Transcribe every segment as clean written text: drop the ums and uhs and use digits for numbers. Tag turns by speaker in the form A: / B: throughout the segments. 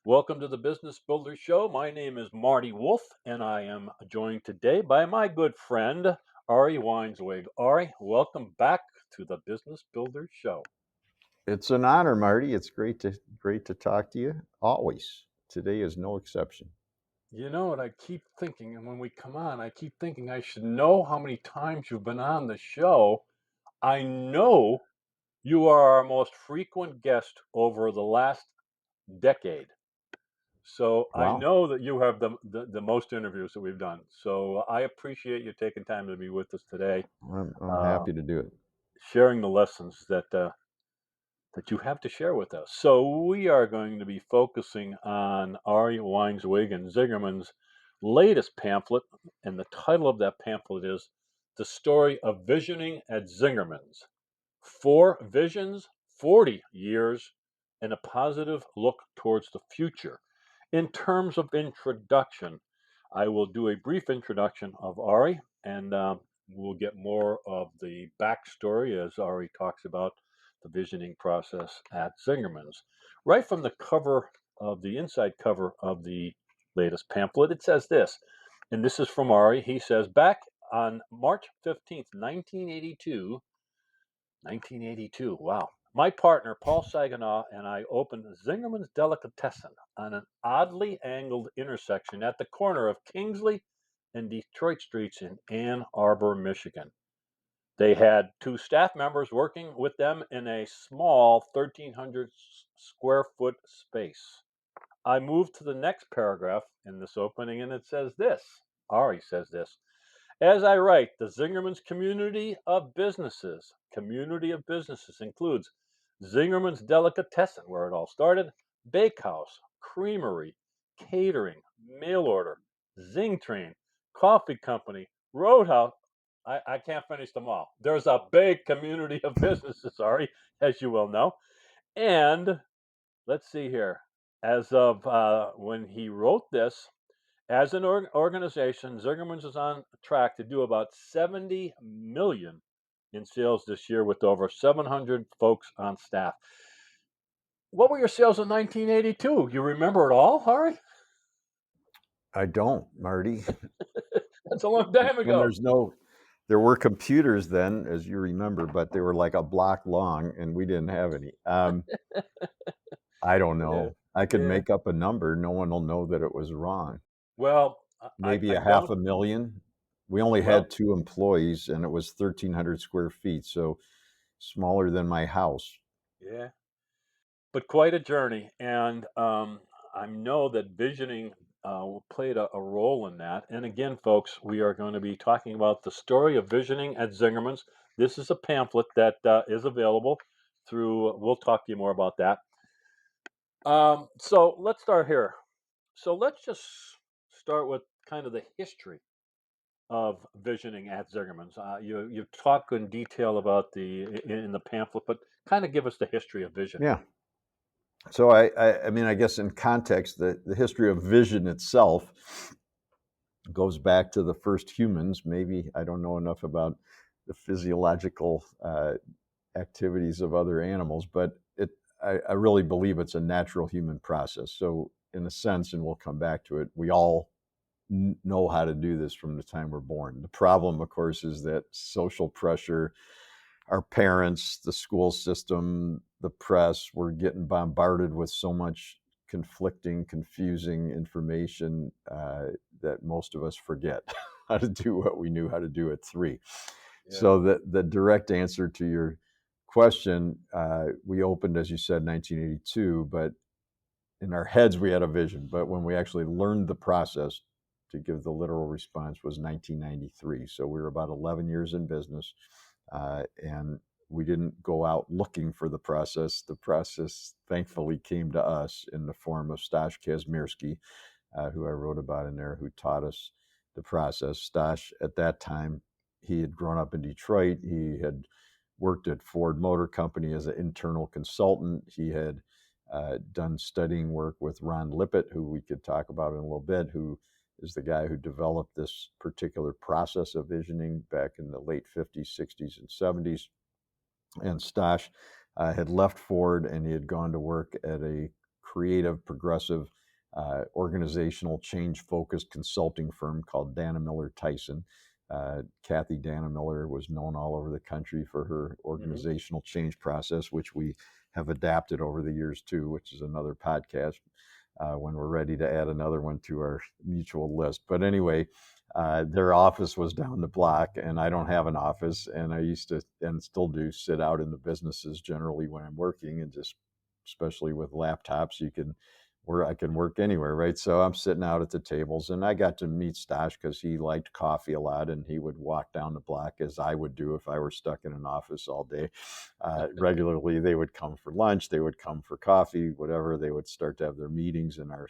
A: Welcome to the Business Builder Show. My name is Marty Wolf, and I am joined today by my good friend, Ari Weinswig. Ari, welcome back to the Business Builder Show.
B: It's an honor, Marty. It's great to talk to you always. Today is no exception.
A: You know what I keep thinking, and when we come on, I keep thinking I should know how many times you've been on the show. I know you are our most frequent guest over the last decade. So I
B: Wow,
A: know that you have the most interviews that we've done. So I appreciate you taking time to be with us today,
B: I'm
A: uh,
B: happy to do it.
A: sharing the lessons that you have to share with us. So we are going to be focusing on Ari Weinswig and Zingerman's latest pamphlet, and the title of that pamphlet is "The Story of Visioning at Zingerman's: 4 Visions, 40 Years, and a Positive Look Towards the Future." In terms of introduction, I will do a brief introduction of Ari, and we'll get more of the backstory as Ari talks about the visioning process at Zingerman's. Right from the cover of the inside cover of the latest pamphlet, it says this, and this is from Ari. He says, back on March 15th, 1982, wow. My partner, Paul Saginaw, and I opened Zingerman's Delicatessen on an oddly angled intersection at the corner of Kingsley and Detroit Streets in Ann Arbor, Michigan. They had 2 staff members working with them in a small 1,300 square foot space. I moved to the next paragraph in this opening, and it says this. Ari says this. As I write, the Zingerman's community of businesses includes Zingerman's Delicatessen, where it all started, bakehouse, creamery, catering, mail order, Zing Train, coffee company, roadhouse. I can't finish them all. There's a big community of businesses, sorry, as you well know. And let's see here. As of when he wrote this, as an organization, Zingerman's is on track to do about 70 million in sales this year with over 700 folks on staff. What were your sales in 1982? You remember it all, Harry?
B: I don't, Marty.
A: That's a long time
B: And
A: ago.
B: there were computers then, as you remember, but they were like a block long, and we didn't have any. I don't
A: Yeah,
B: know. I could
A: yeah.
B: make up a number. No one will know that it was wrong.
A: Well,
B: Maybe
A: I
B: a half
A: don't.
B: a million. We only
A: Well,
B: had 2 employees, and it was 1,300 square feet, so smaller than my house.
A: yeah. But quite a journey, and I know that visioning played a role in that. And again, folks, we are going to be talking about the story of visioning at Zingerman's. This is a pamphlet that is available through. We'll talk to you more about that. So let's start here. So let's just start with kind of the history of visioning at Zingerman's. You talk in detail about in the pamphlet, but kind of give us the history of visioning.
B: Yeah. So I mean, I guess in context, the history of vision itself goes back to the first humans. Maybe I don't know enough about the physiological activities of other animals, but I really believe it's a natural human process. So in a sense, and we'll come back to it, we all know how to do this from the time we're born. The problem, of course, is that social pressure, our parents, the school system, the press, we're getting bombarded with so much conflicting, confusing information that most of us forget how to do what we knew how to do at 3.
A: Yeah.
B: So the direct answer to your question, we opened, as you said, 1982, but in our heads we had a vision. But when we actually learned the process, to give the literal response, was 1993. So we were about 11 years in business, and we didn't go out looking for the process. The process thankfully came to us in the form of Stash Kazmierski, who I wrote about in there, who taught us the process. Stash, at that time, he had grown up in Detroit. He had worked at Ford Motor Company as an internal consultant. He had done studying work with Ron Lippett, who we could talk about in a little bit, who is the guy who developed this particular process of visioning back in the late 50s, 60s, and 70s. And Stash had left Ford, and he had gone to work at a creative, progressive organizational change focused consulting firm called Dana Miller Tyson. Kathy Dana Miller was known all over the country for her
A: Hmm.
B: organizational change process, which we have adapted over the years too, which is another podcast when we're ready to add another one to our mutual list. But anyway, their office was down the block, and I don't have an office. And I used to, and still do, sit out in the businesses generally when I'm working, and just, especially with laptops, you can where I can work anywhere, right? So I'm sitting out at the tables, and I got to meet Stash because he liked coffee a lot, and he would walk down the block as I would do if I were stuck in an office all day. Regularly, they would come for lunch, they would come for coffee, whatever. They would start to have their meetings in our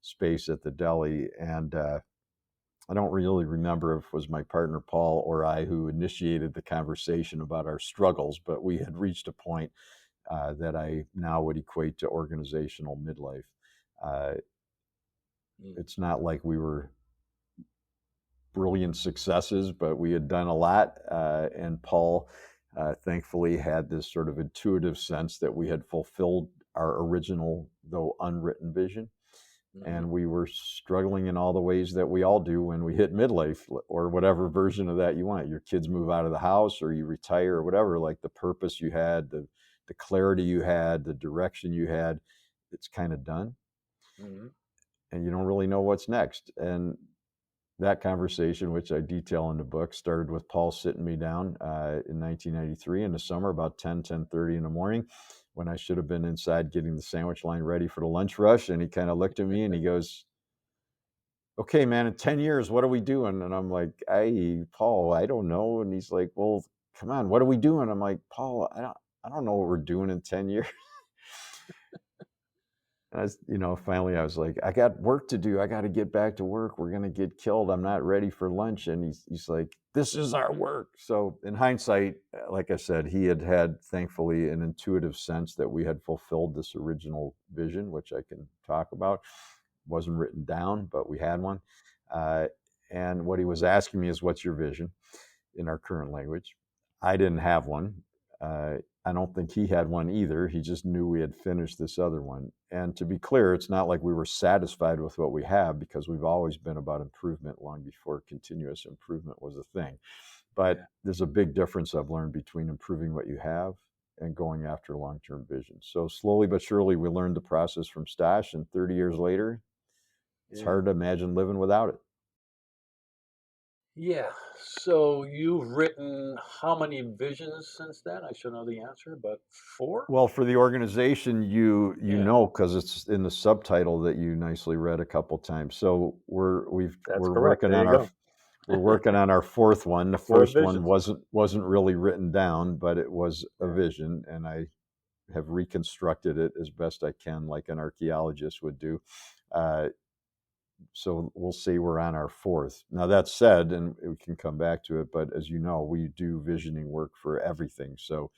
B: space at the deli, and I don't really remember if it was my partner Paul or I who initiated the conversation about our struggles, but we had reached a point that I now would equate to organizational midlife. Uh,
A: Mm.
B: it's not like we were brilliant successes, but we had done a lot. And Paul, thankfully, had this sort of intuitive sense that we had fulfilled our original, though unwritten vision.
A: Hmm.
B: And we were struggling in all the ways that we all do when we hit midlife, or whatever version of that you want. Your kids move out of the house, or you retire, or whatever. Like, the purpose you had, the clarity you had, the direction you had, it's kind of done,
A: Hmm.
B: and you don't really know what's next. And that conversation, which I detail in the book, started with Paul sitting me down in 1993 in the summer, about 10:30 in the morning, when I should have been inside getting the sandwich line ready for the lunch rush. And he kind of looked at me and he goes, "Okay, man, in 10 years, what are we doing?" And I'm like, "Hey, Paul, I don't know." And he's like, "Well, come on, what are we doing?" I'm like, "Paul, I don't know what we're doing in 10 years." And finally I was like, "I got work to do. I got to get back to work. We're going to get killed. I'm not ready for lunch." And he's like, "This is our work." So in hindsight, like I said, he had thankfully an intuitive sense that we had fulfilled this original vision, which I can talk about. Wasn't written down, but we had one. Uh, and what he was asking me is, "What's your vision?" in our current language. I didn't have one. Uh, I don't think he had one either. He just knew we had finished this other one. And to be clear, it's not like we were satisfied with what we have, because we've always been about improvement long before continuous improvement was a thing. But
A: Yeah.
B: there's a big difference I've learned between improving what you have and going after long term vision. So slowly but surely, we learned the process from Stash, and 30 years later, it's
A: Yeah.
B: hard to imagine living without it.
A: Yeah. So you've written how many visions since then? I should know the answer, but four?
B: Well, for the organization, you
A: Yeah,
B: know, because it's in the subtitle that you nicely read a couple times. So
A: that's
B: we're
A: correct.
B: working
A: There
B: on
A: you
B: our
A: go.
B: we're working on our fourth one. The
A: Four
B: first one
A: visions.
B: wasn't really written down, but it was a
A: Yeah.
B: vision, and I have reconstructed it as best I can, like an archaeologist would do. Uh, so we'll say we're on our fourth. Now, that said, and we can come back to it, but as you know, we do visioning work for everything. So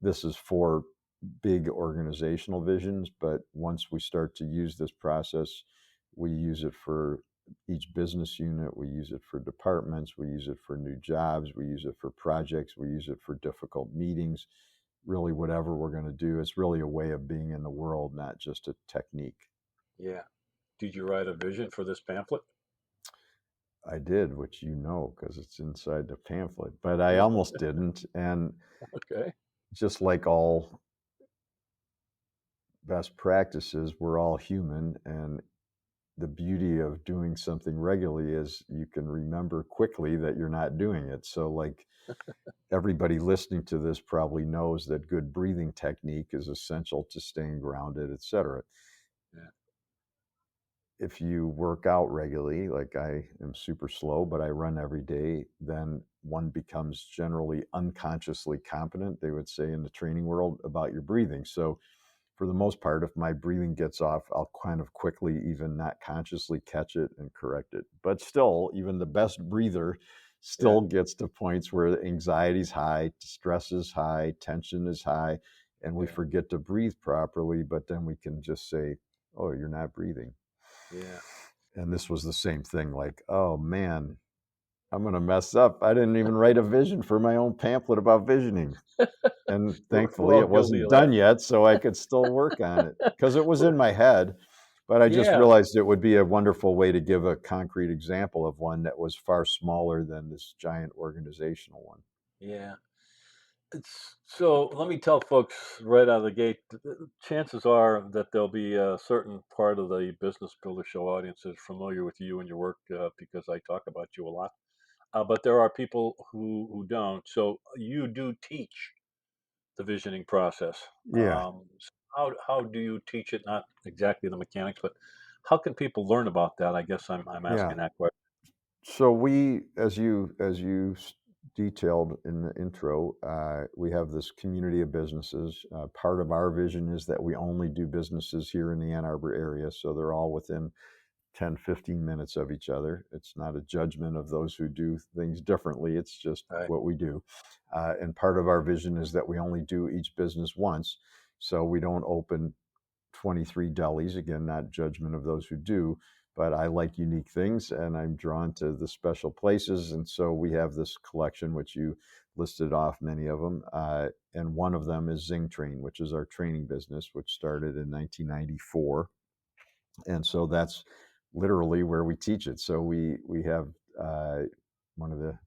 B: this is for big organizational visions, but once we start to use this process, we use it for each business unit, we use it for departments, we use it for new jobs, we use it for projects, we use it for difficult meetings. Really, whatever we're going to do, it's really a way of being in the world, not just a technique.
A: Yeah. Did you write a vision for this pamphlet?
B: I did, which because it's inside the pamphlet, but I almost didn't. And
A: Okay.
B: just like all best practices, we're all human, and the beauty of doing something regularly is you can remember quickly that you're not doing it. So, like, everybody listening to this probably knows that good breathing technique is essential to staying grounded, etc.
A: Yeah.
B: If you work out regularly, like I am super slow, but I run every day, then one becomes generally unconsciously competent, they would say in the training world, about your breathing. So for the most part, if my breathing gets off, I'll kind of quickly, even not consciously, catch it and correct it. But still, even the best breather
A: Yeah.
B: still gets to points where anxiety's high, stress is high, tension is high, and we
A: Yeah.
B: forget to breathe properly. But then we can just say, "Oh, you're not breathing."
A: Yeah.
B: And this was the same thing, like, "Oh man, I'm going to mess up. I didn't even write a vision for my own pamphlet about visioning." And
A: We're
B: thankfully
A: all
B: it
A: guilty
B: wasn't
A: of that.
B: done yet, so I could still work on it because it was in my head. But I just
A: Yeah,
B: realized it would be a wonderful way to give a concrete example of one that was far smaller than this giant organizational one.
A: yeah. So let me tell folks right out of the gate, chances are that there'll be a certain part of the Business Builder Show audience is familiar with you and your work because I talk about you a lot. But there are people who don't. So you do teach the visioning process.
B: Yeah,
A: How do you teach it? Not exactly the mechanics, but how can people learn about that? I guess I'm
B: yeah.
A: asking that question.
B: So we, as you detailed in the intro, we have this community of businesses. Part of our vision is that we only do businesses here in the Ann Arbor area, so they're all within 10, 15 minutes of each other. It's not a judgment of those who do things differently. It's just
A: Right.
B: what we do. And part of our vision is that we only do each business once. So we don't open 23 delis. Again, not judgment of those who do, but I like unique things and I'm drawn to the special places. And so we have this collection, which you listed off many of them. And one of them is Zing Train, which is our training business, which started in 1994. And so that's literally where we teach it. So we have one of the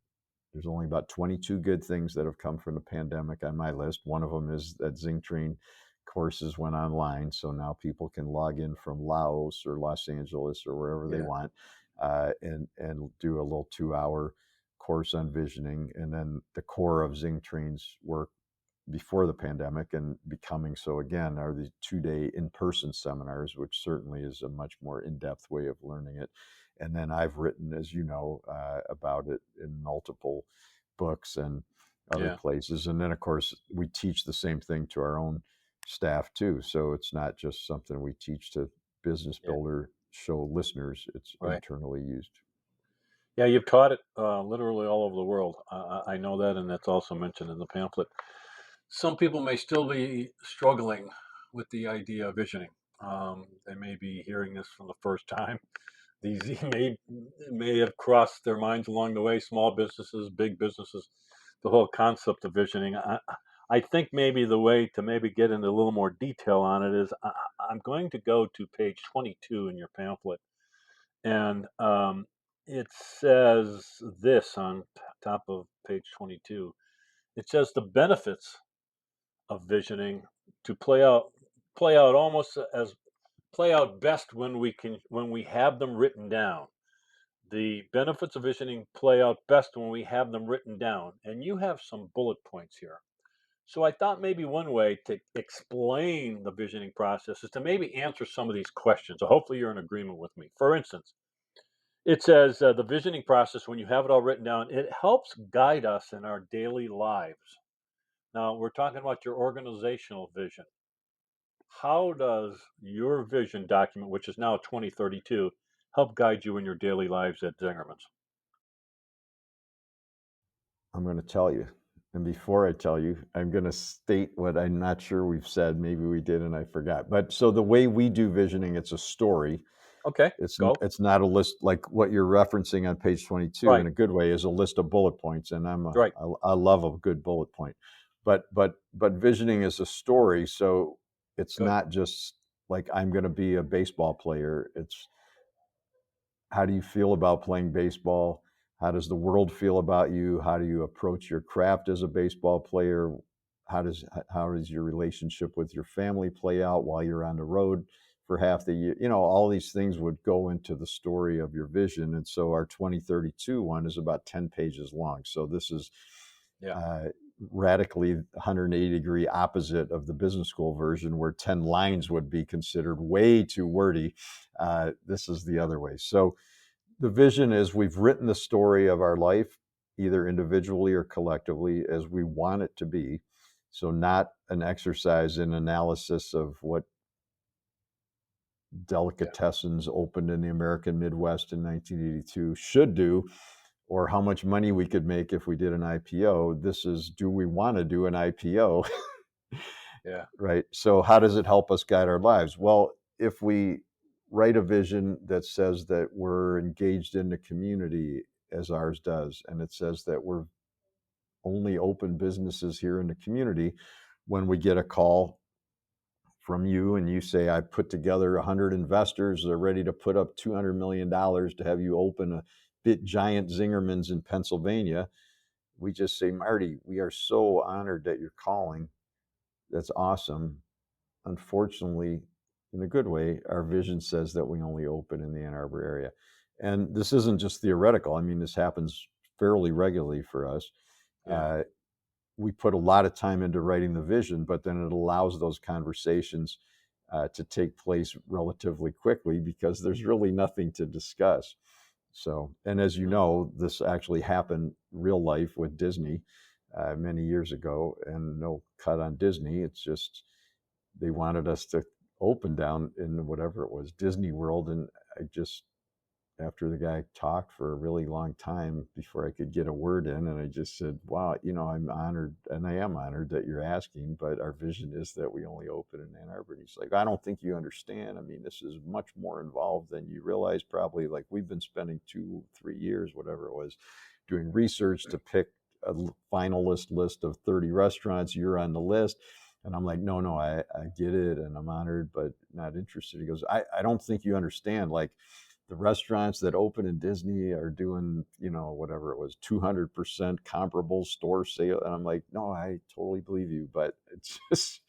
B: there's only about 22 good things that have come from the pandemic on my list. One of them is that Zing Train courses went online, so now people can log in from Laos or Los Angeles or wherever they
A: Yeah.
B: want, and do a little 2 hour course on visioning. And then the core of Zing Train's work before the pandemic and becoming so again are the 2 day in-person seminars, which certainly is a much more in-depth way of learning it. And then I've written, as you know, about it in multiple books and other
A: Yeah.
B: places. And then of course we teach the same thing to our own staff too, so it's not just something we teach to Business
A: Yeah.
B: Builder show listeners, it's
A: Right.
B: internally used.
A: Yeah, you've taught it literally all over the world. I know that, and that's also mentioned in the pamphlet. Some people may still be struggling with the idea of visioning. They may be hearing this for the first time. These may have crossed their minds along the way. Small businesses, big businesses, the whole concept of visioning. I think maybe the way to maybe get into a little more detail on it is I'm going to go to page 22 in your pamphlet, and it says this on top of page 22. It says the benefits of visioning to play out almost as play out best when we have them written down. The benefits of visioning play out best when we have them written down, and you have some bullet points here. So I thought maybe one way to explain the visioning process is to maybe answer some of these questions. So hopefully you're in agreement with me. For instance, it says the visioning process, when you have it all written down, it helps guide us in our daily lives. Now, we're talking about your organizational vision. How does your vision document, which is now 2032, help guide you in your daily lives at Zingerman's?
B: I'm going to tell you. And before I tell you, I'm going to state what I'm not sure we've said. Maybe we did and I forgot. But so the way we do visioning, it's a story.
A: Okay, go.
B: It's not a list like what you're referencing on page 22 in
A: Right,
B: a good way is a list of bullet points. And
A: right,
B: I love a good bullet point. But visioning is a story. So it's
A: good.
B: not just like I'm going to be a baseball player. It's how do you feel about playing baseball? How does the world feel about you? How do you approach your craft as a baseball player? How does your relationship with your family play out while you're on the road for half the year? All these things would go into the story of your vision. And so our 2032 one is about 10 pages long. So this is
A: Yeah,
B: uh, radically 180-degree opposite of the business school version, where 10 lines would be considered way too wordy. This is the other way. So the vision is we've written the story of our life, either individually or collectively, as we want it to be. So, not an exercise in analysis of what
A: yeah,
B: delicatessens opened in the American Midwest in 1982 should do, or how much money we could make if we did an IPO. This is, do we want to do an IPO?
A: yeah,
B: Right. So, how does it help us guide our lives? Well, if we write a vision that says that we're engaged in the community as ours does, and it says that we're only open businesses here in the community when we get a call from you and you say, I put together 100 investors, they're ready to put up $200 million to have you open a bit giant Zingerman's in Pennsylvania. We just say, Marty, we are so honored that you're calling. That's awesome. Unfortunately, in a good way, our vision says that we only open in the Ann Arbor area. And this isn't just theoretical. I mean, this happens fairly regularly for us.
A: Yeah.
B: Uh, we put a lot of time into writing the vision, but then it allows those conversations to take place relatively quickly because there's really nothing to discuss. So, and as you
A: Mm.
B: know, this actually happened real life with Disney many years ago, and no cut on Disney. It's just they wanted us to open down in whatever it was, Disney World, and I just after the guy talked for a really long time before I could get a word in. And I just said, wow, I'm honored, and I am honored that you're asking, but our vision is that we only open in Ann Arbor. And he's like, I don't think you understand. I mean, this is much more involved than you realize, probably. Like, we've been spending 2, 3 years, whatever it was, doing research to pick a finalist list of 30 restaurants. You're on the list. And I'm like, no, I get it. And I'm honored, but not interested. He goes, I don't think you understand. Like, the restaurants that open in Disney are doing, whatever it was, 200% comparable store sale. And I'm like, no, I totally believe you. But it's just,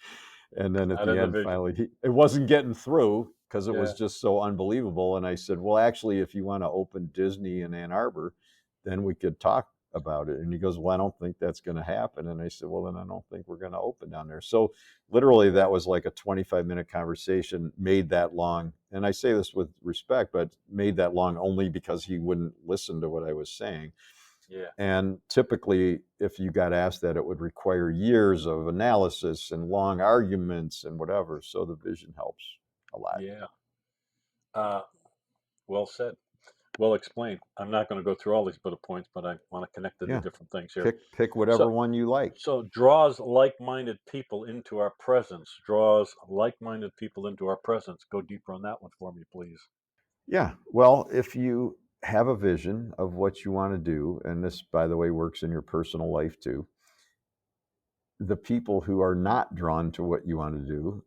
B: and then at
A: Not
B: the
A: in the
B: end,
A: vision.
B: finally, it wasn't getting through because it was
A: Yeah.
B: just so unbelievable. And I said, well, actually, if you want to open Disney in Ann Arbor, then we could talk about it. And he goes, well, I don't think that's going to happen. And I said, well, then I don't think we're going to open down there. So literally,
A: Yeah.
B: that was like a 25-minute conversation, made that long. And I say this with respect, but made that long only because he wouldn't listen to what I was saying.
A: Yeah.
B: And typically, if you got asked that, it would require years of analysis and long arguments and whatever. So the vision helps a lot.
A: Yeah. Uh, well said. Well explained. I'm not going to go through all these bullet points, but I want to connect to the
B: Yeah.
A: different things here.
B: Pick whatever
A: So,
B: one you like.
A: draws like-minded people into our presence. Draws like-minded people into our presence. Go deeper on that one for me, please.
B: Yeah. Well, if you have a vision of what you want to do, and this, by the way, works in your personal life too, the people who are not drawn to what you want to do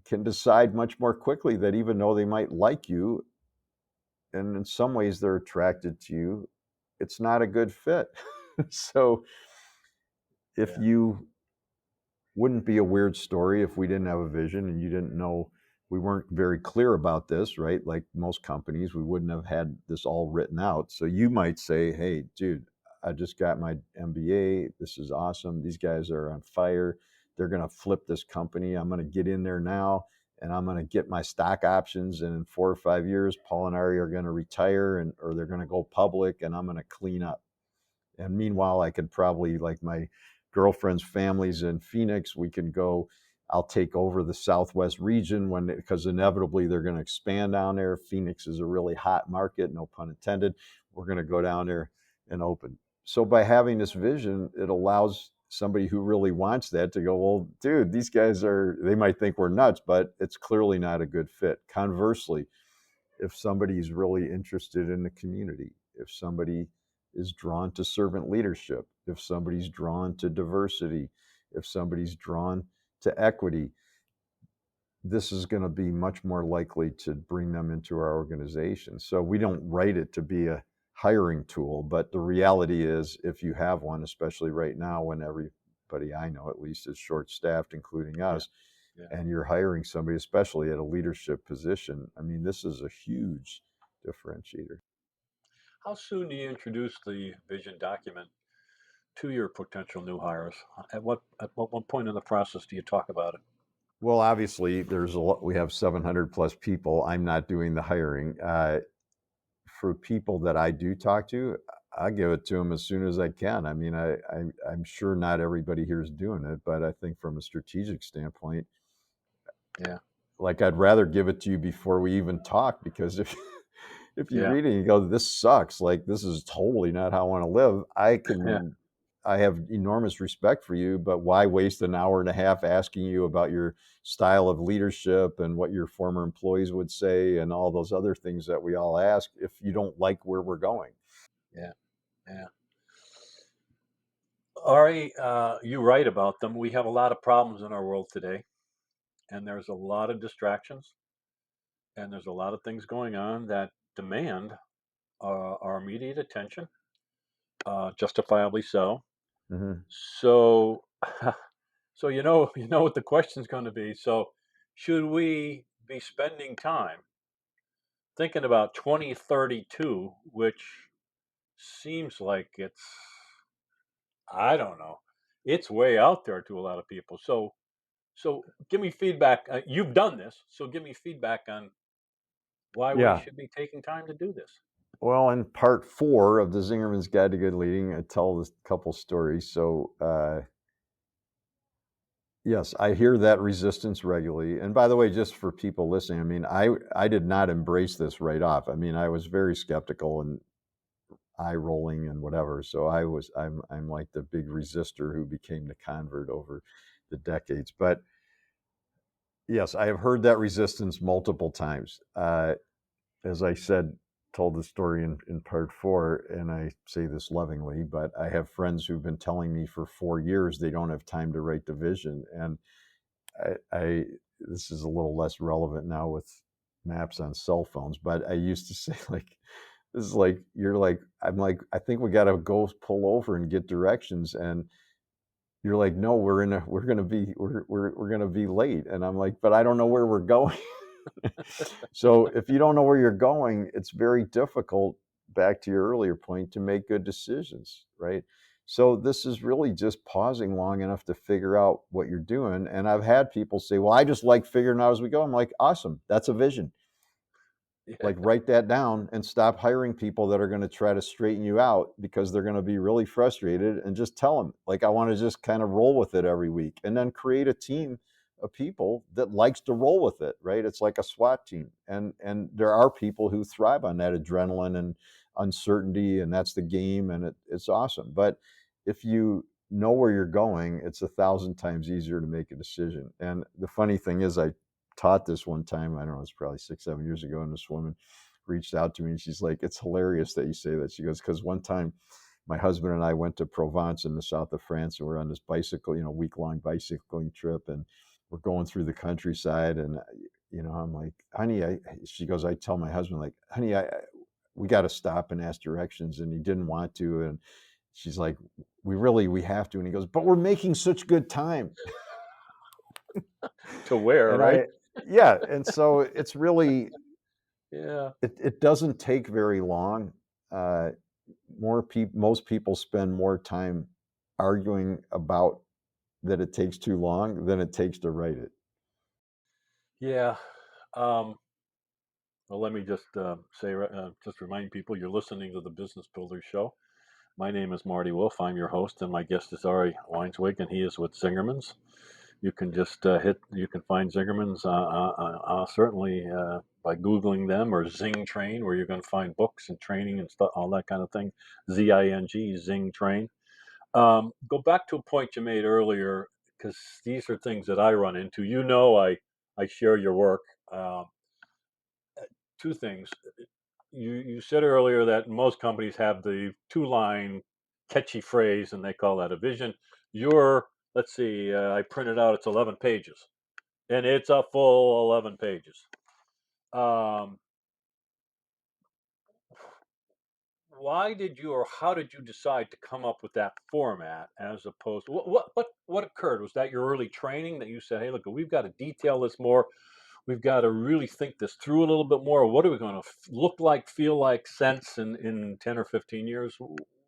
B: can decide much more quickly that even though they might like you, and in some ways they're attracted to you, it's not a good fit. So if
A: Yeah.
B: you wouldn't be a weird story if we didn't have a vision and you didn't know, we weren't very clear about this, right? Like most companies, we wouldn't have had this all written out. So you might say, hey, dude, I just got my MBA. This is awesome. These guys are on fire. They're going to flip this company. I'm going to get in there now and I'm going to get my stock options. And in 4 or 5 years, Paul and Ari are going to retire or they're going to go public and I'm going to clean up. And meanwhile, I could probably, like my girlfriend's family's in Phoenix, we can go. I'll take over the Southwest region because inevitably they're going to expand down there. Phoenix is a really hot market, no pun intended. We're going to go down there and open. So by having this vision, it allows somebody who really wants that to go, well, dude, these guys they might think we're nuts, but it's clearly not a good fit. Conversely, if somebody's really interested in the community, if somebody is drawn to servant leadership, if somebody's drawn to diversity, if somebody's drawn to equity, this is going to be much more likely to bring them into our organization. So we don't write it to be a hiring tool, but the reality is if you have one, especially right now when everybody I know at least is short staffed, including
A: Yeah.
B: us,
A: Yeah.
B: and you're hiring somebody, especially at a leadership position, I mean, this is a huge differentiator.
A: How soon do you introduce the vision document to your potential new hires? At what point in the process do you talk about it?
B: Well, obviously, there's a lot. We have 700 plus people. I'm not doing the hiring. For people that I do talk to, I give it to them as soon as I can. I mean, I'm sure not everybody here is doing it, but I think from a strategic standpoint,
A: Yeah.
B: like I'd rather give it to you before we even talk because if if you
A: Yeah.
B: read it and you go, this sucks, like this is totally not how I want to live,
A: Yeah.
B: I have enormous respect for you, but why waste an hour and a half asking you about your style of leadership and what your former employees would say and all those other things that we all ask if you don't like where we're going?
A: Yeah. Yeah. Ari, you write about them. We have a lot of problems in our world today, and there's a lot of distractions, and there's a lot of things going on that demand our immediate attention, justifiably so.
B: Hmm.
A: So, so you know what the question's going to be. So, should we be spending time thinking about 2032, which seems like it's, I don't know, it's way out there to a lot of people. So give me feedback. You've done this, so give me feedback on why we
B: Yeah.
A: should be taking time to do this.
B: Well, in part four of the Zingerman's Guide to Good Leading, I tell this couple stories. So, yes, I hear that resistance regularly. And by the way, just for people listening, I mean, I did not embrace this right off. I mean, I was very skeptical and eye rolling and whatever. So I'm like the big resistor who became the convert over the decades. But yes, I have heard that resistance multiple times. As I said, told the story in part four, and I say this lovingly, but I have friends who've been telling me for 4 years they don't have time to write the vision. And I this is a little less relevant now with maps on cell phones, but I used to say like, this is like, you're like, I'm like, I think we got to go pull over and get directions. And you're like, no, we're going to be, we're going to be late. And I'm like, but I don't know where we're going. So if you don't know where you're going, it's very difficult, back to your earlier point, to make good decisions, right? So this is really just pausing long enough to figure out what you're doing. And I've had people say, well, I just like figuring out as we go. I'm like, awesome. That's a vision.
A: Yeah,
B: Like, write that down and stop hiring people that are going to try to straighten you out because they're going to be really frustrated, and just tell them, like, I want to just kind of roll with it every week, and then create a team of people that likes to roll with it, right? It's like a SWAT team. And there are people who thrive on that adrenaline and uncertainty, and that's the game, and it's awesome. But if you know where you're going, it's 1,000 times easier to make a decision. And the funny thing is, I taught this one time. I don't know, it's probably 6, 7 years ago. And this woman reached out to me and she's like, it's hilarious that you say that. She goes, because one time my husband and I went to Provence in the south of France, and we're on this bicycle, week-long bicycling trip. And we're going through the countryside. And, I'm like, honey, she goes, I tell my husband, like, honey, we got to stop and ask directions. And he didn't want to. And she's like, we have to. And he goes, but we're making such good time.
A: to where,
B: And
A: right?
B: yeah. And so it's really,
A: Yeah,
B: it doesn't take very long. Uh, most people spend more time arguing about that it takes too long than it takes to write it.
A: yeah. Um, well, let me just just remind people you're listening to the Business Builder Show. My name is Marty Wolf. I'm your host, and my guest is Ari Weinswig, and he is with Zingerman's. You can just you can find Zingerman's certainly by Googling them, or Zing Train, where you're going to find books and training and stuff, all that kind of thing. Zing, Zing Train. Go back to a point you made earlier, because these are things that I run into. I share your work. Two things. You said earlier that most companies have the two-line catchy phrase, and they call that a vision. Your Let's see, I printed out. It's 11 pages, and it's a full 11 pages. Um, why did you, or how did you decide to come up with that format, as opposed to what occurred? Was that your early training that you said, hey, look, we've got to detail this more, we've got to really think this through a little bit more? What are we going to look like, feel like, sense in 10 or 15 years?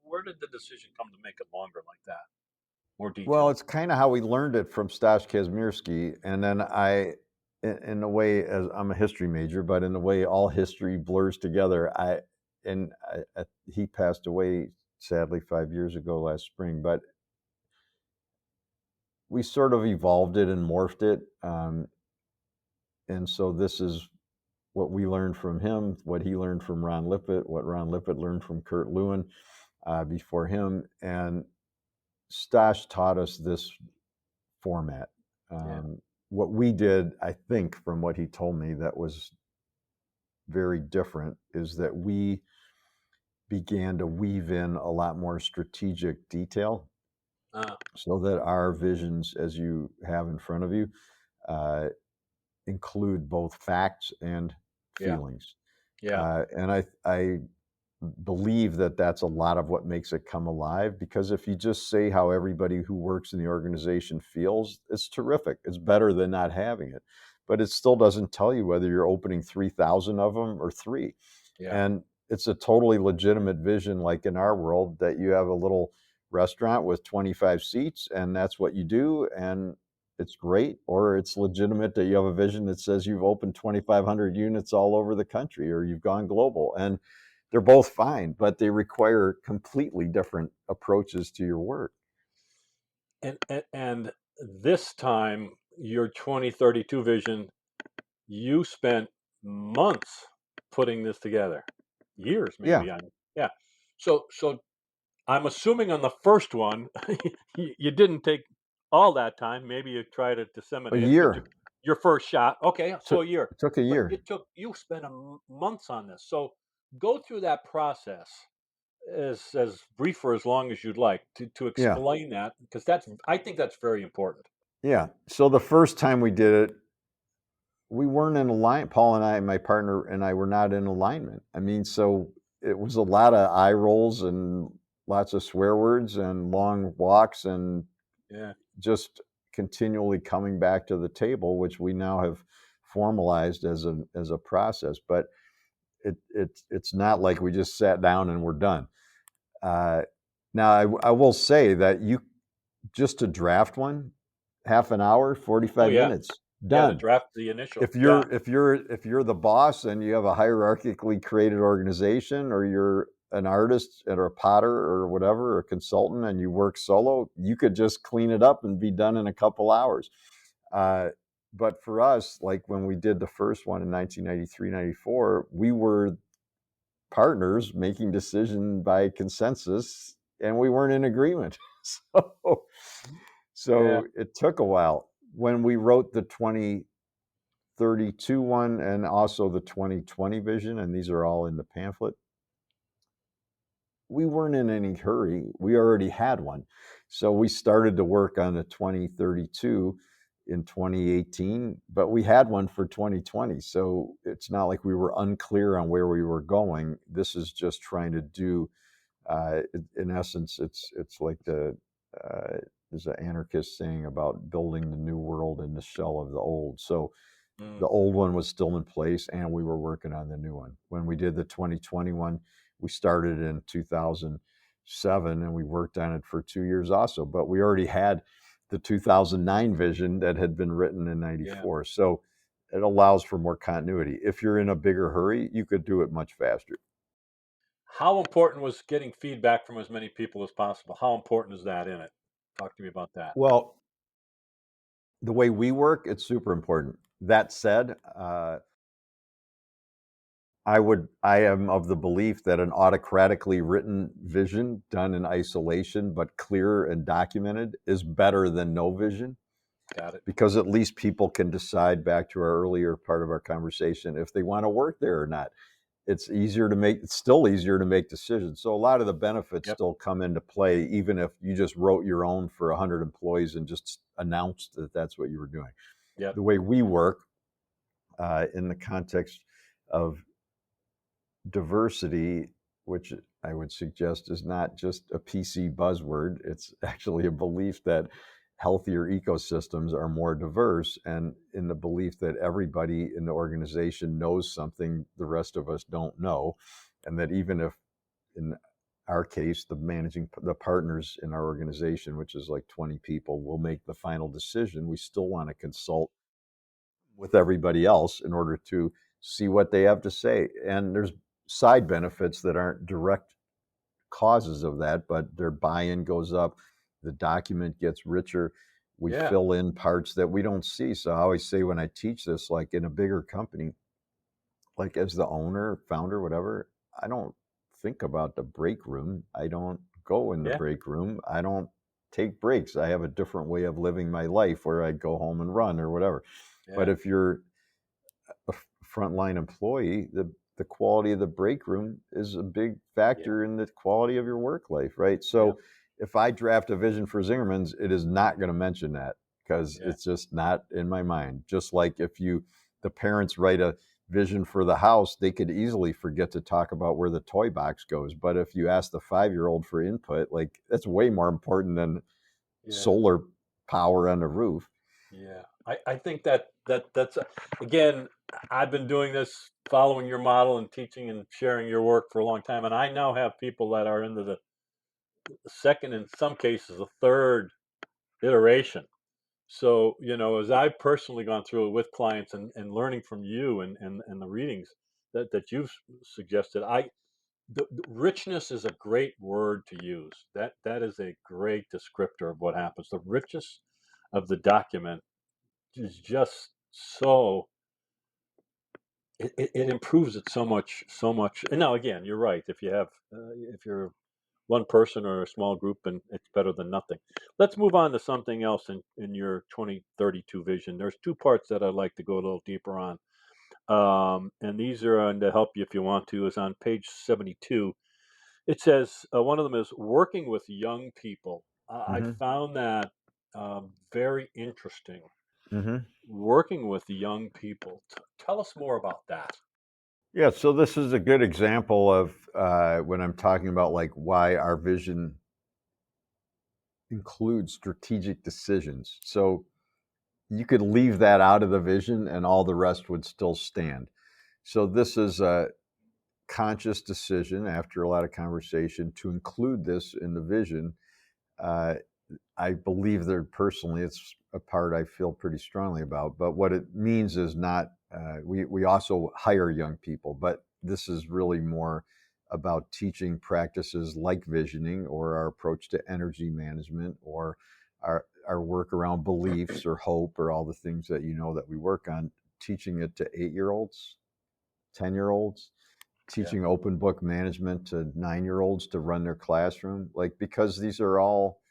A: Where did the decision come to make it longer like that, more
B: Well,
A: detailed?
B: it's kind of how we learned it from Stash Kazmierski. And then in a way, as I'm a history major, but in a way, all history blurs together. He passed away sadly 5 years ago last spring, but we sort of evolved it and morphed it. And so this is what we learned from him, what he learned from Ron Lippett, what Ron Lippett learned from Kurt Lewin before him. And Stash taught us this format.
A: Yeah.
B: What we did, I think, from what he told me, that was very different, is that we began to weave in a lot more strategic detail
A: Uh,
B: so that our visions, as you have in front of you, uh, include both facts and
A: Yeah.
B: feelings.
A: Yeah.
B: And I believe that that's a lot of what makes it come alive, because if you just say how everybody who works in the organization feels, it's terrific. It's better than not having it. But it still doesn't tell you whether you're opening 3,000 of them or three.
A: Yeah.
B: And it's a totally legitimate vision, like in our world, that you have a little restaurant with 25 seats and that's what you do. And it's great. Or it's legitimate that you have a vision that says you've opened 2,500 units all over the country or you've gone global. And they're both fine, but they require completely different approaches to your work.
A: And this time, your 2032 vision, you spent months putting this together, years
B: Yeah.
A: maybe. Yeah. So I'm assuming on the first one, you didn't take all that time. Maybe you try to
B: A
A: disseminate it, but
B: year.
A: your first shot, okay, so
B: Took
A: a year.
B: took a
A: But
B: year.
A: you spent months on this. So go through that process as brief or as long as you'd like to
B: Yeah.
A: explain that, because that's I think that's very important.
B: Yeah. So the first time we did it, we weren't in alignment. Paul and I, my partner and I, were not in alignment. I mean, so it was a lot of eye rolls and lots of swear words and long walks and
A: Yeah.
B: just continually coming back to the table, which we now have formalized as a process. But it's not like we just sat down and we're done. Uh, Now, I will say that you just to draft one, half an hour,
A: Oh
B: 45
A: yeah.
B: minutes,
A: Yeah, to
B: done.
A: draft the initial.
B: If
A: Yeah.
B: you're the boss and you have a hierarchically created organization, or you're an artist or a potter or whatever, or a consultant, and you work solo, you could just clean it up and be done in a couple hours. Uh, but for us, like when we did the first one in 1993, 94, we were partners making decision by consensus, and we weren't in agreement. so
A: Yeah.
B: so it took a while. When we wrote the 2032 one and also the 2020 vision, and these are all in the pamphlet, we weren't in any hurry. We already had one. So we started to work on the 2032 in 2018, but we had one for 2020. So it's not like we were unclear on where we were going. This is just trying to do, in essence, it's like uh, there's an anarchist saying about building the new world in the shell of the old. So
A: Mm,
B: the old one was still in place and we were working on the new one. When we did the 2021, we started in 2007 and we worked on it for 2 years also, but we already had the 2009 vision that had been written in
A: yeah.
B: 94. So it allows for more continuity. If you're in a bigger hurry, you could do it much faster.
A: How important was getting feedback from as many people as possible? How important is that in it? Talk to me about that.
B: Well, the way we work, it's super important. That said, I am of the belief that an autocratically written vision done in isolation, but clear and documented, is better than no vision,
A: Got it.
B: because at least people can decide, back to our earlier part of our conversation, if they want to work there or not. It's still easier to make decisions. So a lot of the benefits
A: Yep.
B: still come into play, even if you just wrote your own for 100 employees and just announced that that's what you were doing.
A: Yep.
B: The way we work, in the context of diversity, which I would suggest is not just a PC buzzword, it's actually a belief that healthier ecosystems are more diverse, and in the belief that everybody in the organization knows something the rest of us don't know, and that even if, in our case, the partners in our organization, which is like 20 people, will make the final decision, we still want to consult with everybody else in order to see what they have to say. And there's side benefits that aren't direct causes of that, but their buy-in goes up, the document gets richer, we
A: Yeah.
B: fill in parts that we don't see. So I always say when I teach this, like in a bigger company, like as the owner, founder, whatever, I don't think about the break room. I don't go in the
A: Yeah.
B: break room. I don't take breaks. I have a different way of living my life where I go home and run or whatever. But
A: Yeah.
B: if you're a frontline employee, the quality of the break room is a big
A: Yeah.
B: factor in the quality of your work life, right?
A: Yeah.
B: So if I draft a vision for Zingerman's, it is not going to mention that. because
A: Yeah.
B: it's just not in my mind. Just like if the parents write a vision for the house, they could easily forget to talk about where the toy box goes. But if you ask the 5-year-old for input, like that's way more important than
A: Yeah.
B: solar power on the roof.
A: Yeah. I think that's again, I've been doing this, following your model and teaching and sharing your work for a long time, and I now have people that are into the second, in some cases, the third iteration. So, as I've personally gone through it with clients and learning from you and the readings that you've suggested, the richness is a great word to use. That is a great descriptor of what happens. The richness of the document is just so it improves it so much, so much. And now again, you're right. If you're one person or a small group, and it's better than nothing. Let's move on to something else in your 2032 vision. There's two parts that I'd like to go a little deeper on. And these are on to help you if you want to, is on page 72. It says one of them is working with young people. I
B: Hmm.
A: found that very interesting.
B: Hmm.
A: Working with young people. Tell us more about that.
B: Yeah, so this is a good example of when I'm talking about like why our vision includes strategic decisions. So you could leave that out of the vision and all the rest would still stand. So this is a conscious decision after a lot of conversation to include this in the vision. Uh, I believe that personally, it's a part I feel pretty strongly about. But what it means is not, we also hire young people, but this is really more about teaching practices like visioning or our approach to energy management or our work around beliefs or hope or all the things that that we work on, teaching it to 8-year-olds, 10-year-olds,
A: Yeah,
B: teaching open book management to 9-year-olds to run their classroom. Like, because these are all,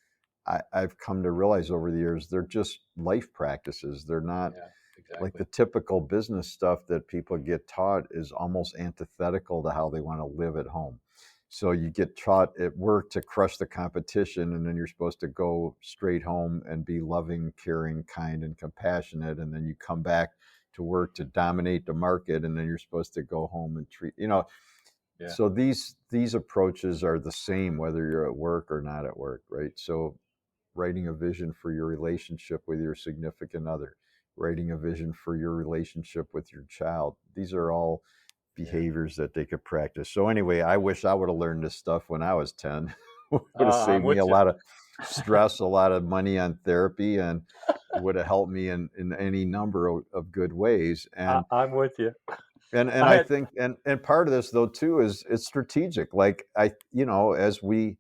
B: I've come to realize over the years, they're just life practices. They're not
A: yeah,
B: like
A: exactly.
B: the typical business stuff that people get taught is almost antithetical to how they want to live at home. So you get taught at work to crush the competition, and then you're supposed to go straight home and be loving, caring, kind, and compassionate. And then you come back to work to dominate the market, and then you're supposed to go home and treat.
A: Yeah,
B: So these approaches are the same whether you're at work or not at work, right? So writing a vision for your relationship with your significant other, writing a vision for your relationship with your child. These are all
A: yeah.
B: behaviors that they could practice. So anyway, I wish I would have learned this stuff when I was 10. Would have
A: I'm
B: saved me
A: with
B: a
A: you.
B: lot of stress, a lot of money on therapy, and it would have helped me in any number of good ways.
A: I'm with you.
B: And
A: I
B: I
A: had,
B: think and part of this though too is it's strategic. Like as we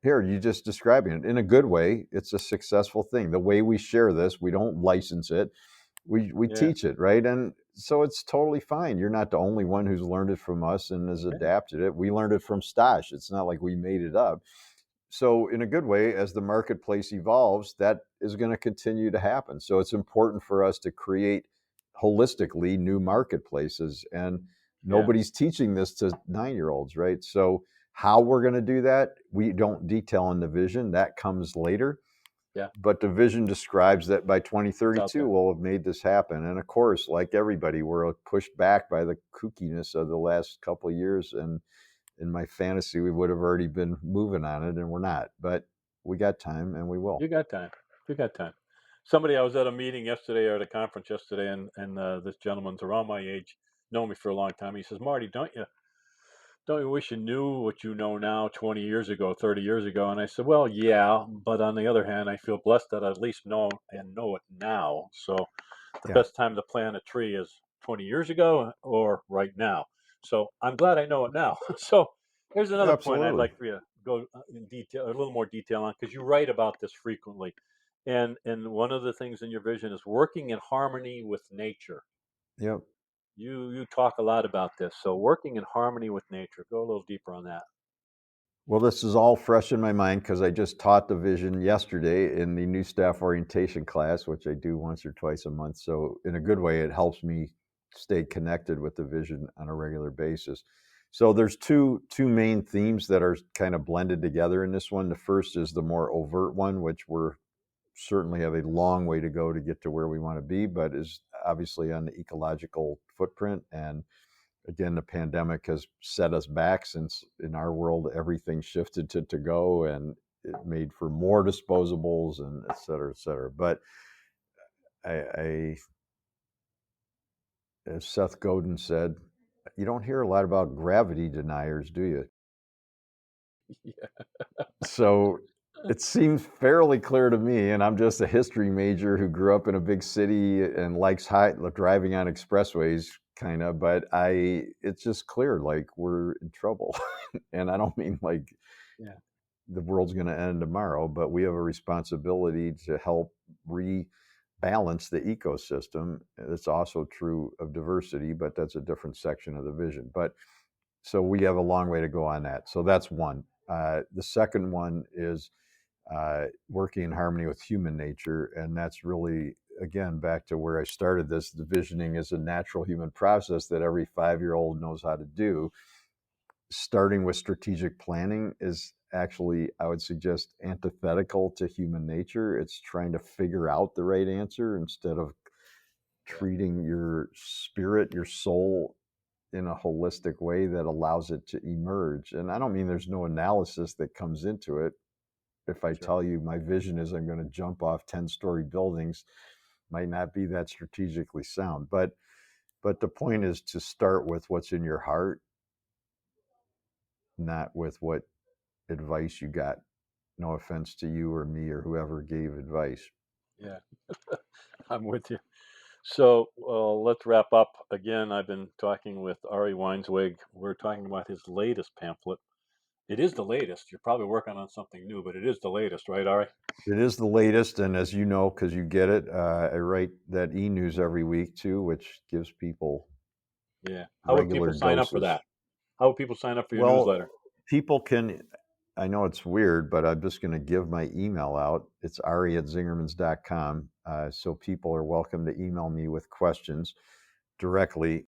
B: here, you just describing it in a good way. It's a successful thing. The way we share this, we don't license it. We
A: yeah,
B: teach it, right? And so it's totally fine. You're not the only one who's learned it from us and has
A: yeah,
B: adapted it. We learned it from Stash. It's not like we made it up. So in a good way, as the marketplace evolves, that is going to continue to happen. So it's important for us to create holistically new marketplaces, and
A: yeah,
B: nobody's teaching this to 9-year-olds, right? So how we're going to do that, we don't detail in the vision. That comes later.
A: yeah.
B: But the vision describes that by
A: It's out
B: 2032
A: there.
B: we'll have made this happen. And of course, like everybody, we're pushed back by the kookiness of the last couple of years. And in my fantasy, we would have already been moving on it, and we're not. But we got time, and we will.
A: You got time. You got time. Somebody, I was at a meeting yesterday or at a conference yesterday, and this gentleman's around my age, known me for a long time. He says, "Marty, don't you wish you knew what you know now 20 years ago, 30 years ago?" And I said, "Well, yeah, but on the other hand, I feel blessed that I at least know it now. So the
B: Yeah,
A: best time to plant a tree is 20 years ago or right now. So I'm glad I know it now." So here's another point I'd
B: absolutely.
A: like for you to go in detail, a little more detail on, because you write about this frequently. And one of the things in your vision is working in harmony with nature.
B: Yep.
A: You talk a lot about this. So working in harmony with nature. Go a little deeper on that.
B: Well, this is all fresh in my mind because I just taught the vision yesterday in the new staff orientation class, which I do once or twice a month. So, in a good way, it helps me stay connected with the vision on a regular basis. So, there's two main themes that are kind of blended together in this one. The first is the more overt one, which we're certainly have a long way to go to get to where we want to be, but is obviously on the ecological footprint. And again, the pandemic has set us back, since in our world everything shifted to go, and it made for more disposables and et cetera, et cetera. But I as Seth Godin said, you don't hear a lot about gravity deniers, do you?
A: Yeah.
B: So it seems fairly clear to me, and I'm just a history major who grew up in a big city and likes driving on expressways, kind of. But it's just clear, like, we're in trouble, and I don't mean like
A: Yeah.
B: the world's going to end tomorrow, but we have a responsibility to help rebalance the ecosystem. It's also true of diversity, but that's a different section of the vision. But so we have a long way to go on that. So that's one. The second one is working in harmony with human nature, and that's really, again, back to where I started this. The visioning is a natural human process that every 5-year-old knows how to do. Starting with strategic planning is actually, I would suggest, antithetical to human nature. It's trying to figure out the right answer instead of
A: Yeah.
B: treating your spirit, your soul, in a holistic way that allows it to emerge. And I don't mean there's no analysis that comes into it. If I
A: Sure.
B: tell you my vision is I'm going to jump off 10-story buildings, might not be that strategically sound. But the point is to start with what's in your heart, not with what advice you got. No offense to you or me or whoever gave advice.
A: Yeah. I'm with you. So let's wrap up. Again, I've been talking with Ari Weinswig. We're talking about his latest pamphlet. It is the latest. You're probably working on something new, but it is the latest, right, Ari?
B: It is the latest, and as you know, because you get it, I write that e-news every week too, which gives people
A: Yeah. How would people
B: regular
A: sign up for
B: doses.
A: that? How would people sign up for your
B: Well,
A: newsletter?
B: people can, I know it's weird, but I'm just going to give my email out. It's ari@zingermans.com. So people are welcome to email me with questions directly.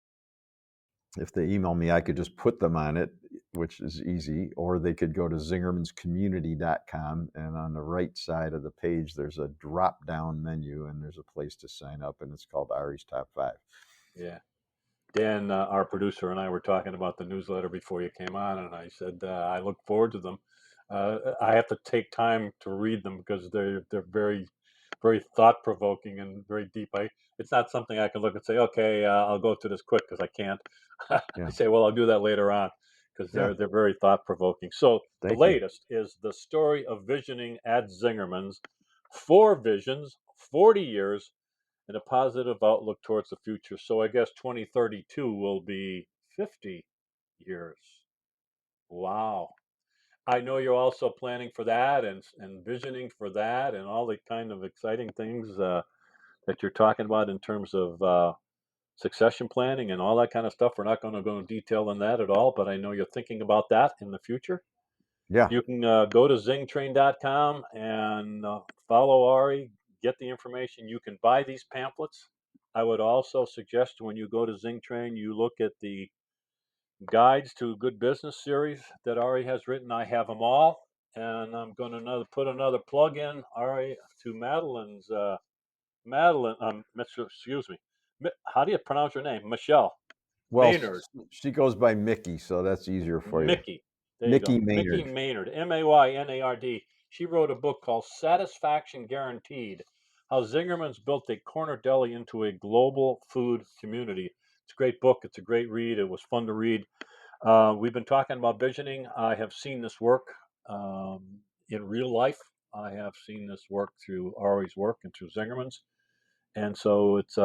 B: If they email me, I could just put them on it, which is easy, or they could go to zingermanscommunity.com. And on the right side of the page, there's a drop down menu and there's a place to sign up, and it's called Ari's Top 5.
A: Yeah. Dan, our producer, and I were talking about the newsletter before you came on, and I said I look forward to them. I have to take time to read them because they're very, very thought provoking and very deep. It's not something I can look and say, okay, I'll go through this quick because I can't. I
B: Yeah.
A: say, well, I'll do that later on because
B: Yeah.
A: they're very thought provoking. So the
B: Thank you.
A: latest is the story of visioning at Zingerman's, 4 visions, 40 years and a positive outlook towards the future. So I guess 2032 will be 50 years. Wow. I know you're also planning for that and visioning for that and all the kind of exciting things that you're talking about in terms of succession planning and all that kind of stuff. We're not going to go in detail on that at all, but I know you're thinking about that in the future.
B: Yeah.
A: You can go to zingtrain.com and follow Ari, get the information. You can buy these pamphlets. I would also suggest when you go to Zingtrain, you look at the Guides to Good Business series that Ari has written. I have them all. And I'm going to put another plug in, Ari, to Madeline's, Madeline, excuse me. How do you pronounce her name? Michelle
B: Well,
A: Maynard.
B: she goes by Mickey, so that's easier for you.
A: Mickey. There you
B: Mickey
A: go. Mickey
B: Maynard.
A: Maynard, Maynard. She wrote a book called Satisfaction Guaranteed: How Zingerman's Built a Corner Deli into a Global Food Community. It's a great book. It's a great read. It was fun to read. We've been talking about visioning. I have seen this work in real life. I have seen this work through Ari's work and through Zingerman's. And so it's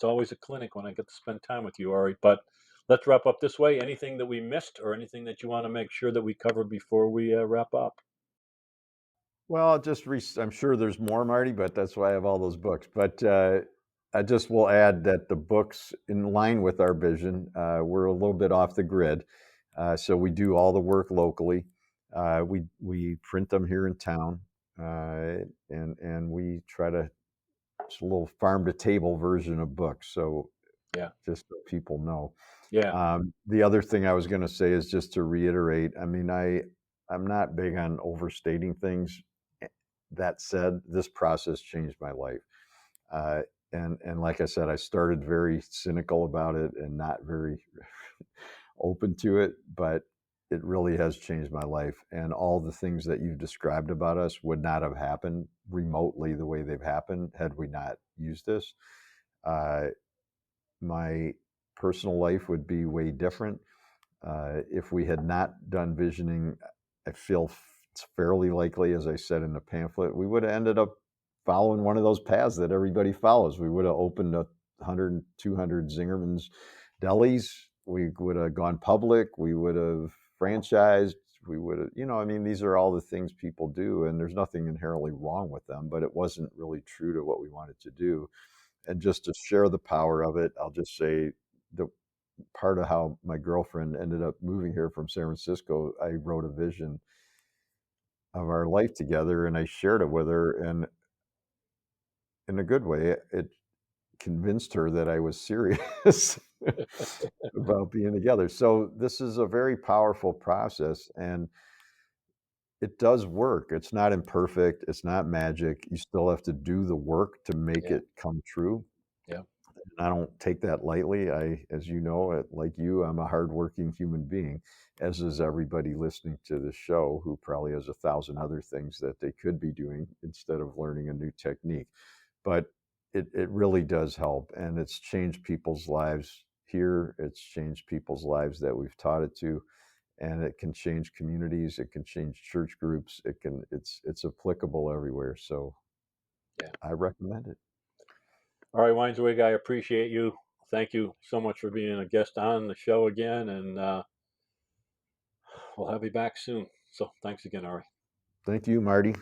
A: always a clinic when I get to spend time with you, Ari. But let's wrap up this way. Anything that we missed or anything that you want to make sure that we cover before we wrap up?
B: Well, I'm sure there's more, Marty, but that's why I have all those books. But I just will add that the books, in line with our vision, we're a little bit off the grid. So we do all the work locally. We print them here in town, and we try to, it's a little farm to table version of books. So
A: Yeah,
B: just so people know.
A: yeah,
B: The other thing I was going to say is just to reiterate. I mean, I'm not big on overstating things. that said, this process changed my life. Uh, and like I said, I started very cynical about it and not very open to it, but it really has changed my life. And all the things that you've described about us would not have happened remotely the way they've happened had we not used this. Uh, my personal life would be way different. If we had not done visioning, I feel it's fairly likely, as I said in the pamphlet, we would have ended up following one of those paths that everybody follows. We would have opened 100, 200 Zingerman's delis. We would have gone public. We would have franchised. We would have, I mean, these are all the things people do, and there's nothing inherently wrong with them, but it wasn't really true to what we wanted to do. And just to share the power of it, I'll just say the part of how my girlfriend ended up moving here from San Francisco, I wrote a vision of our life together and I shared it with her. And in a good way, it convinced her that I was serious about being together. So this is a very powerful process and it does work. It's not imperfect. It's not magic. You still have to do the work to make
A: Yeah.
B: it come true.
A: Yeah.
B: I don't take that lightly. As you know, like you, I'm a hardworking human being, as is everybody listening to this show, who probably has 1,000 other things that they could be doing instead of learning a new technique. But it really does help, and it's changed people's lives here. It's changed people's lives that we've taught it to, and it can change communities. It can change church groups. It's applicable everywhere. So
A: Yeah.
B: I recommend it.
A: All right, Weinswig, I appreciate you. Thank you so much for being a guest on the show again, and we'll have you back soon. So thanks again, Ari.
B: Thank you, Marty.